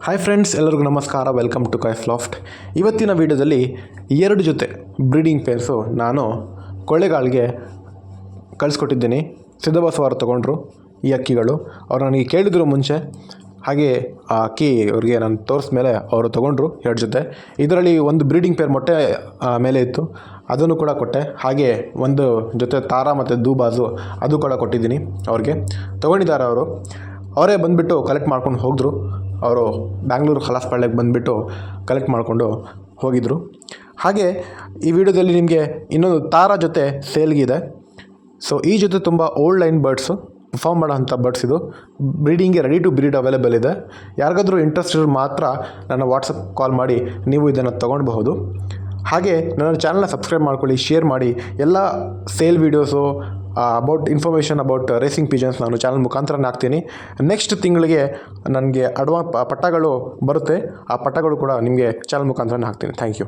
Hi friends, ಎಲ್ಲರಿಗೂ ನಮಸ್ಕಾರ. Welcome to Kaif loft. ಇವತ್ತಿನ ವಿಡಿಯೋದಲ್ಲಿ 2 ಜೊತೆ ಬ್ರೀಡಿಂಗ್ ಪೇರ್ಸು ನಾನು ಕೊಳ್ಳೆಗಾಲ್ಗೆ ಕಳಿಸ್ಕೊಟ್ಟಿದ್ದೀನಿ. ಸಿದ್ಧಬಸವ ಅವರು ತೊಗೊಂಡ್ರು ಈ ಅಕ್ಕಿಗಳು. ಅವ್ರು ನನಗೆ ಕೇಳಿದ್ರು ಮುಂಚೆ, ಹಾಗೆ ಆ ಅಕ್ಕಿ ಅವ್ರಿಗೆ ನಾನು ತೋರಿಸಿದ ಮೇಲೆ ಅವರು ತೊಗೊಂಡ್ರು 2 ಜೊತೆ. ಇದರಲ್ಲಿ ಒಂದು ಬ್ರೀಡಿಂಗ್ ಪೇರ್ ಮೊಟ್ಟೆ ಮೇಲೆ ಇತ್ತು, ಅದನ್ನು ಕೂಡ ಕೊಟ್ಟೆ. ಹಾಗೆ ಒಂದು ಜೊತೆ ತಾರಾ ಮತ್ತು ದೂಬಾಜು ಅದು ಕೂಡ ಕೊಟ್ಟಿದ್ದೀನಿ. ಅವ್ರಿಗೆ ತೊಗೊಂಡಿದ್ದಾರೆ. ಅವರೇ ಬಂದುಬಿಟ್ಟು ಕಲೆಕ್ಟ್ ಮಾಡ್ಕೊಂಡು ಹೋಗಿದ್ರು. ಅವರು ಬ್ಯಾಂಗ್ಳೂರು ಖಲಾಸ್ಪಾಳ್ಯಕ್ಕೆ ಬಂದುಬಿಟ್ಟು ಕಲೆಕ್ಟ್ ಮಾಡಿಕೊಂಡು ಹೋಗಿದ್ದರು. ಹಾಗೆ ಈ ವಿಡಿಯೋದಲ್ಲಿ ನಿಮಗೆ ಇನ್ನೊಂದು ತಾರಾ ಜೊತೆ ಸೇಲ್ಗಿದೆ. ಸೊ ಈ ಜೊತೆ ತುಂಬ ಓಲ್ಡ್ ಲೈನ್ ಬರ್ಡ್ಸು, ಪರ್ಫಾರ್ಮ್ ಮಾಡೋಂಥ ಬರ್ಡ್ಸ್. ಇದು ಬ್ರೀಡಿಂಗ್ಗೆ ರೆಡಿ ಟು ಬ್ರೀಡ್ ಅವೈಲೇಬಲ್ ಇದೆ. ಯಾರಿಗಾದರೂ ಇಂಟ್ರೆಸ್ಟ್ ಇರೋ ಮಾತ್ರ ನನ್ನ ವಾಟ್ಸಪ್ ಕಾಲ್ ಮಾಡಿ ನೀವು ಇದನ್ನು ತೊಗೊಳ್ಬಹುದು. ಹಾಗೆ ನನ್ನ ಚಾನಲ್ನ ಸಬ್ಸ್ಕ್ರೈಬ್ ಮಾಡ್ಕೊಳ್ಳಿ, ಶೇರ್ ಮಾಡಿ. ಎಲ್ಲ sale videos about information about racing pigeons ನಾನು ಚಾನಲ್ ಮುಖಾಂತರನೇ ಹಾಕ್ತೀನಿ. ನೆಕ್ಸ್ಟ್ ತಿಂಗಳಿಗೆ ನನಗೆ ಪಟ್ಟಗಳು ಬರುತ್ತೆ. ಆ ಪಟ್ಟಗಳು ಕೂಡ ನಿಮಗೆ ಚಾನಲ್ ಮುಖಾಂತರನೇ ಹಾಕ್ತೀನಿ. Thank you.